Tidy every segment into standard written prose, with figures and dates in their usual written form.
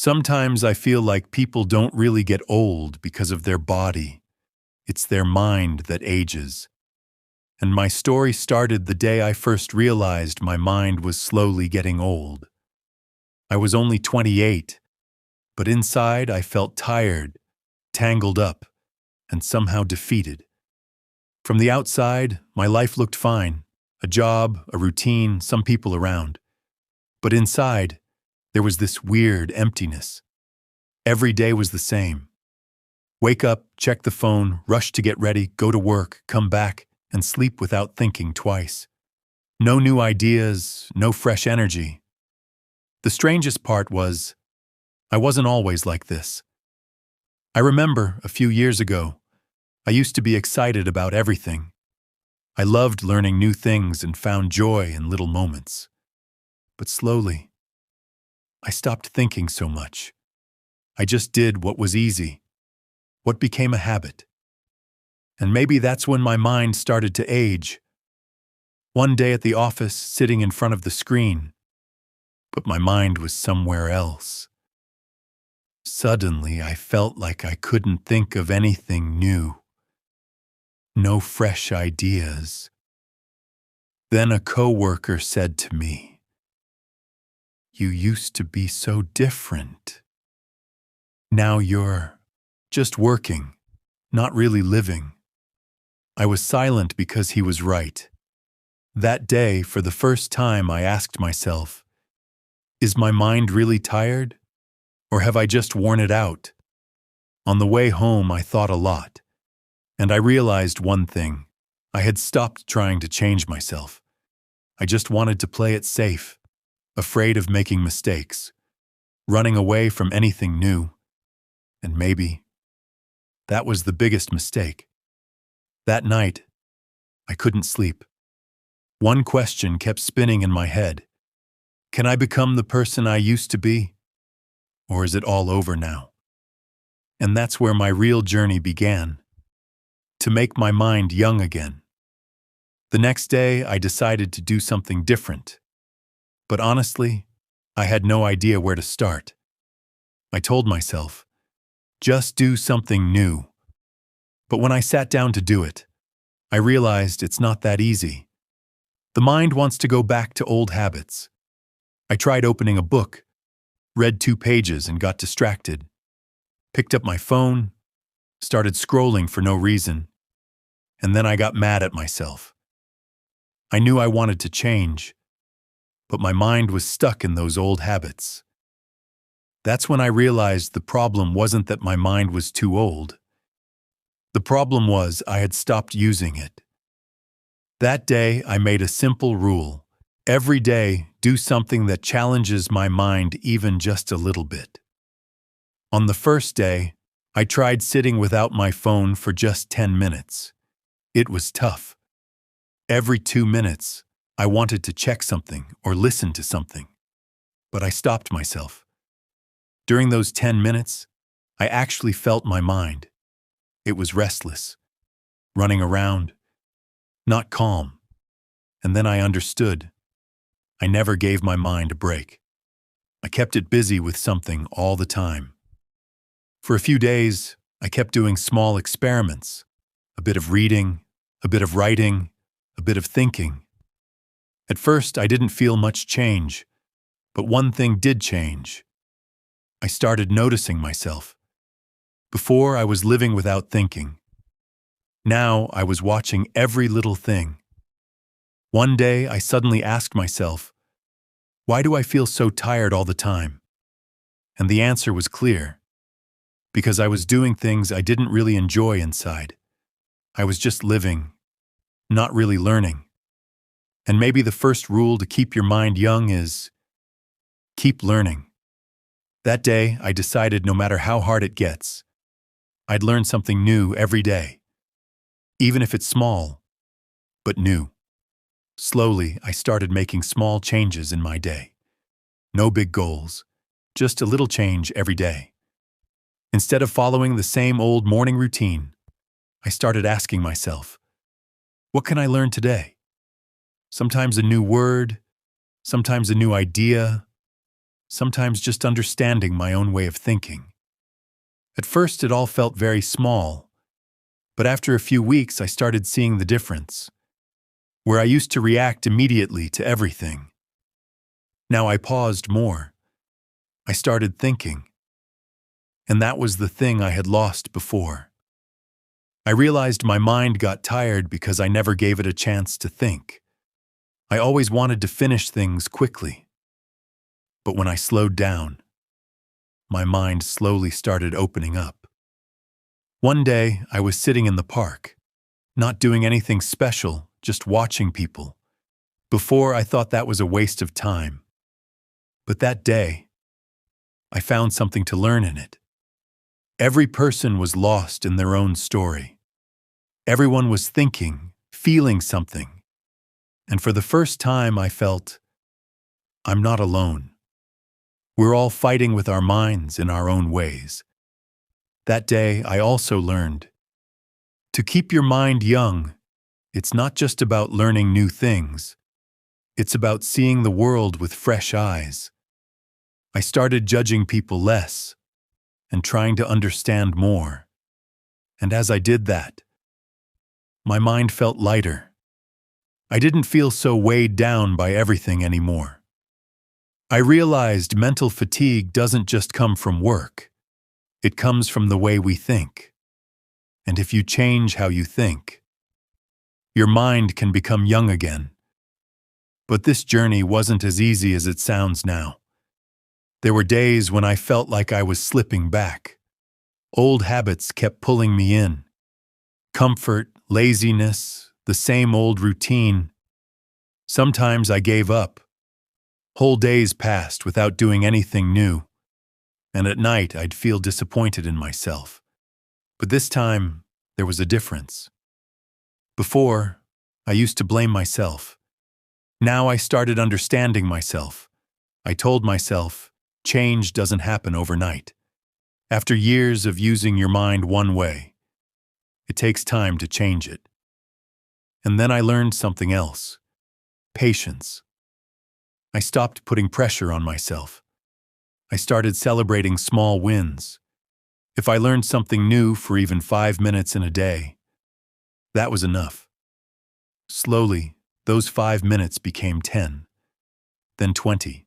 Sometimes I feel like people don't really get old because of their body. It's their mind that ages. And my story started the day I first realized my mind was slowly getting old. I was only 28, but inside I felt tired, tangled up, and somehow defeated. From the outside, my life looked fine. A job, a routine, some people around. But inside, there was this weird emptiness. Every day was the same. Wake up, check the phone, rush to get ready, go to work, come back, and sleep without thinking twice. No new ideas, no fresh energy. The strangest part was, I wasn't always like this. I remember, a few years ago, I used to be excited about everything. I loved learning new things and found joy in little moments. But slowly, I stopped thinking so much. I just did what was easy, what became a habit. And maybe that's when my mind started to age. One day at the office, sitting in front of the screen, but my mind was somewhere else. Suddenly, I felt like I couldn't think of anything new. No fresh ideas. Then a coworker said to me, "You used to be so different. Now you're just working, not really living." I was silent because he was right. That day, for the first time, I asked myself, is my mind really tired? Or have I just worn it out? On the way home, I thought a lot. And I realized one thing. I had stopped trying to change myself. I just wanted to play it safe, afraid of making mistakes, running away from anything new. And maybe that was the biggest mistake. That night, I couldn't sleep. One question kept spinning in my head. Can I become the person I used to be? Or is it all over now? And that's where my real journey began. To make my mind young again. The next day, I decided to do something different. But honestly, I had no idea where to start. I told myself, just do something new. But when I sat down to do it, I realized it's not that easy. The mind wants to go back to old habits. I tried opening a book, read 2 pages and got distracted. Picked up my phone, started scrolling for no reason. And then I got mad at myself. I knew I wanted to change, but my mind was stuck in those old habits. That's when I realized the problem wasn't that my mind was too old. The problem was I had stopped using it. That day, I made a simple rule. Every day, do something that challenges my mind even just a little bit. On the first day, I tried sitting without my phone for just 10 minutes. It was tough. Every 2 minutes, I wanted to check something or listen to something. But I stopped myself. During those 10 minutes, I actually felt my mind. It was restless, running around, not calm. And then I understood. I never gave my mind a break. I kept it busy with something all the time. For a few days, I kept doing small experiments, a bit of reading, a bit of writing, a bit of thinking. At first, I didn't feel much change, but one thing did change. I started noticing myself. Before, I was living without thinking. Now, I was watching every little thing. One day, I suddenly asked myself, why do I feel so tired all the time? And the answer was clear. Because I was doing things I didn't really enjoy inside. I was just living, not really learning. And maybe the first rule to keep your mind young is keep learning. That day, I decided no matter how hard it gets, I'd learn something new every day. Even if it's small, but new. Slowly, I started making small changes in my day. No big goals, just a little change every day. Instead of following the same old morning routine, I started asking myself, what can I learn today? Sometimes a new word, sometimes a new idea, sometimes just understanding my own way of thinking. At first, it all felt very small, but after a few weeks, I started seeing the difference. Where I used to react immediately to everything, now I paused more. I started thinking. And that was the thing I had lost before. I realized my mind got tired because I never gave it a chance to think. I always wanted to finish things quickly. But when I slowed down, my mind slowly started opening up. One day, I was sitting in the park, not doing anything special, just watching people. Before, I thought that was a waste of time. But that day, I found something to learn in it. Every person was lost in their own story. Everyone was thinking, feeling something. And for the first time, I felt, I'm not alone. We're all fighting with our minds in our own ways. That day, I also learned, to keep your mind young, it's not just about learning new things. It's about seeing the world with fresh eyes. I started judging people less and trying to understand more. And as I did that, my mind felt lighter. I didn't feel so weighed down by everything anymore. I realized mental fatigue doesn't just come from work. It comes from the way we think. And if you change how you think, your mind can become young again. But this journey wasn't as easy as it sounds now. There were days when I felt like I was slipping back. Old habits kept pulling me in. Comfort, laziness, the same old routine. Sometimes I gave up. Whole days passed without doing anything new. And at night I'd feel disappointed in myself. But this time, there was a difference. Before, I used to blame myself. Now I started understanding myself. I told myself, change doesn't happen overnight. After years of using your mind one way, it takes time to change it. And then I learned something else. Patience. I stopped putting pressure on myself. I started celebrating small wins. If I learned something new for even 5 minutes in a day, that was enough. Slowly, those 5 minutes became 10, then 20.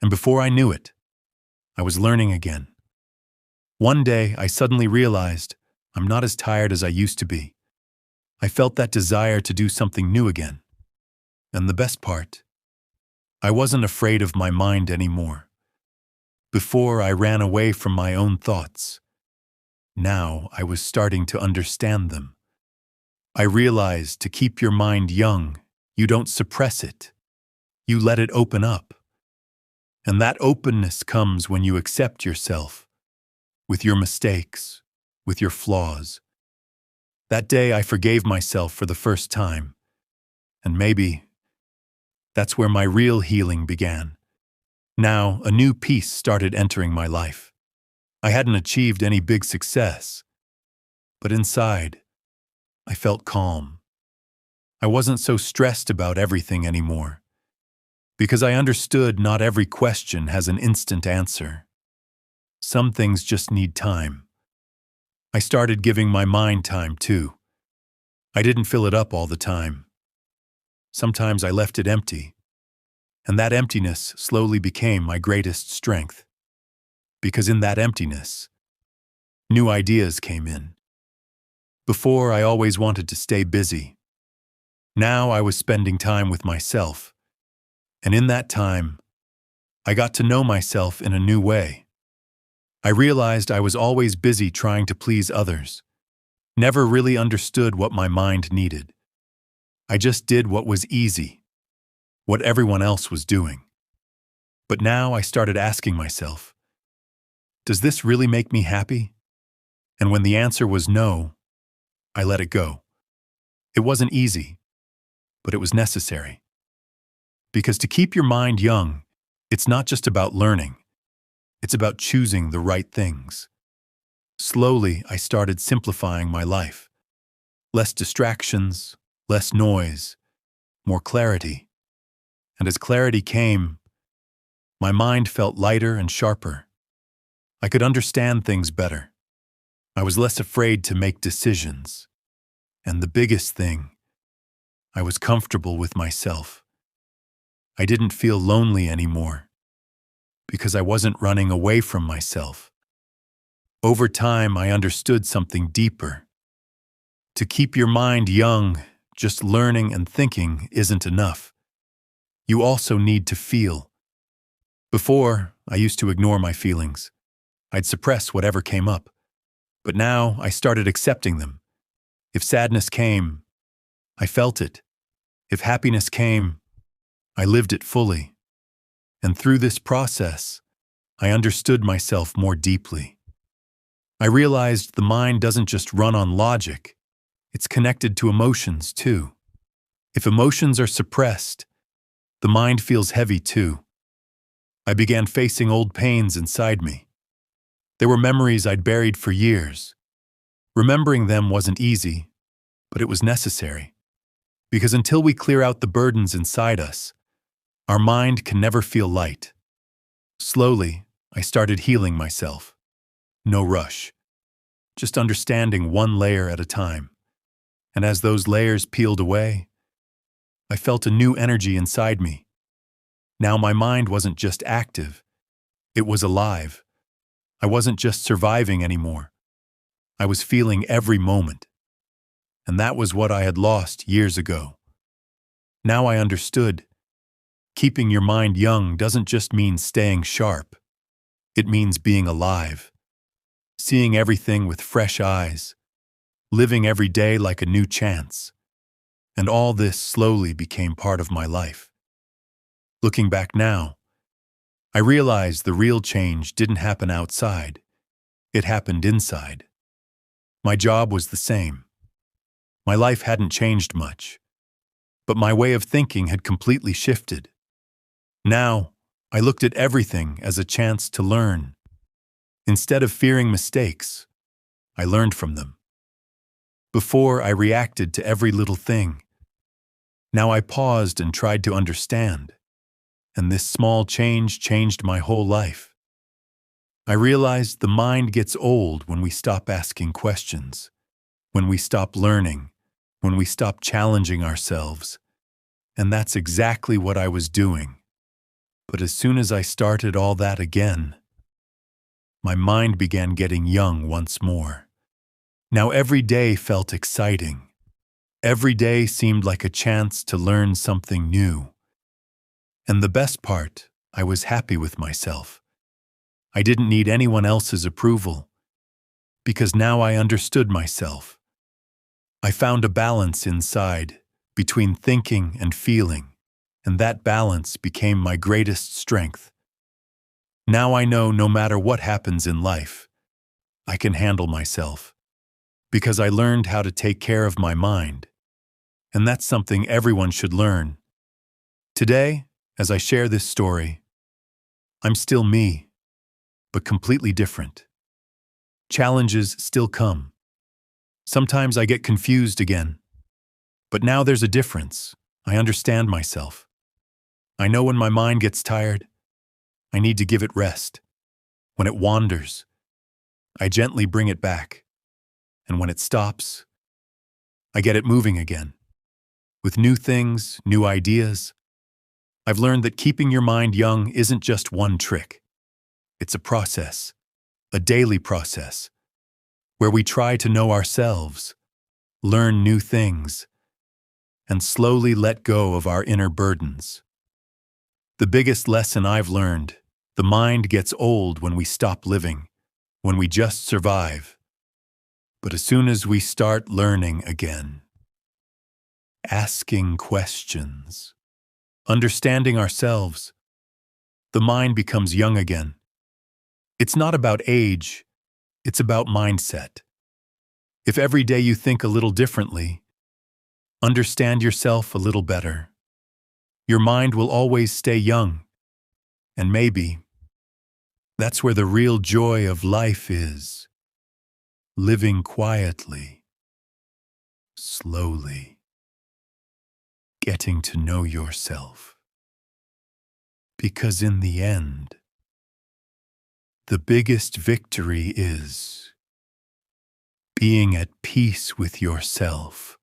And before I knew it, I was learning again. One day, I suddenly realized I'm not as tired as I used to be. I felt that desire to do something new again. And the best part, I wasn't afraid of my mind anymore. Before, I ran away from my own thoughts. Now, I was starting to understand them. I realized to keep your mind young, you don't suppress it. You let it open up. And that openness comes when you accept yourself, with your mistakes, with your flaws. That day, I forgave myself for the first time. And maybe that's where my real healing began. Now, a new peace started entering my life. I hadn't achieved any big success, but inside, I felt calm. I wasn't so stressed about everything anymore, because I understood not every question has an instant answer. Some things just need time. I started giving my mind time too. I didn't fill it up all the time. Sometimes I left it empty, and that emptiness slowly became my greatest strength. Because in that emptiness, new ideas came in. Before, I always wanted to stay busy. Now I was spending time with myself. And in that time, I got to know myself in a new way. I realized I was always busy trying to please others. Never really understood what my mind needed. I just did what was easy, what everyone else was doing. But now I started asking myself, does this really make me happy? And when the answer was no, I let it go. It wasn't easy, but it was necessary. Because to keep your mind young, it's not just about learning. It's about choosing the right things. Slowly, I started simplifying my life. Less distractions, less noise, more clarity. And as clarity came, My mind felt lighter and sharper. I could understand things better. I was less afraid to make decisions. And the biggest thing, I was comfortable with myself. I didn't feel lonely anymore because I wasn't running away from myself. Over time, I understood something deeper. To keep your mind young, just learning and thinking isn't enough. You also need to feel. Before, I used to ignore my feelings. I'd suppress whatever came up. But now, I started accepting them. If sadness came, I felt it. If happiness came, I lived it fully. And through this process, I understood myself more deeply. I realized the mind doesn't just run on logic. It's connected to emotions, too. If emotions are suppressed, the mind feels heavy, too. I began facing old pains inside me. There were memories I'd buried for years. Remembering them wasn't easy, but it was necessary. Because until we clear out the burdens inside us, our mind can never feel light. Slowly, I started healing myself. No rush. Just understanding one layer at a time. And as those layers peeled away, I felt a new energy inside me. Now my mind wasn't just active, it was alive. I wasn't just surviving anymore. I was feeling every moment. And that was what I had lost years ago. Now I understood. Keeping your mind young doesn't just mean staying sharp. It means being alive. Seeing everything with fresh eyes. Living every day like a new chance. And all this slowly became part of my life. Looking back now, I realized the real change didn't happen outside. It happened inside. My job was the same. My life hadn't changed much. But my way of thinking had completely shifted. Now, I looked at everything as a chance to learn. Instead of fearing mistakes, I learned from them. Before, I reacted to every little thing. Now I paused and tried to understand. And this small change changed my whole life. I realized the mind gets old when we stop asking questions, when we stop learning, when we stop challenging ourselves. And that's exactly what I was doing. But as soon as I started all that again, my mind began getting young once more. Now every day felt exciting. Every day seemed like a chance to learn something new. And the best part, I was happy with myself. I didn't need anyone else's approval, because now I understood myself. I found a balance inside, between thinking and feeling, and that balance became my greatest strength. Now I know no matter what happens in life, I can handle myself, because I learned how to take care of my mind. And that's something everyone should learn. Today, as I share this story, I'm still me, but completely different. Challenges still come. Sometimes I get confused again. But now there's a difference. I understand myself. I know when my mind gets tired, I need to give it rest. When it wanders, I gently bring it back. And when it stops, I get it moving again. With new things, new ideas. I've learned that keeping your mind young isn't just one trick. It's a process, a daily process, where we try to know ourselves, learn new things, and slowly let go of our inner burdens. The biggest lesson I've learned, the mind gets old when we stop living, when we just survive. But as soon as we start learning again, asking questions, understanding ourselves, the mind becomes young again. It's not about age, it's about mindset. If every day you think a little differently, understand yourself a little better, your mind will always stay young. And maybe that's where the real joy of life is. Living quietly, slowly, getting to know yourself. Because in the end, the biggest victory is being at peace with yourself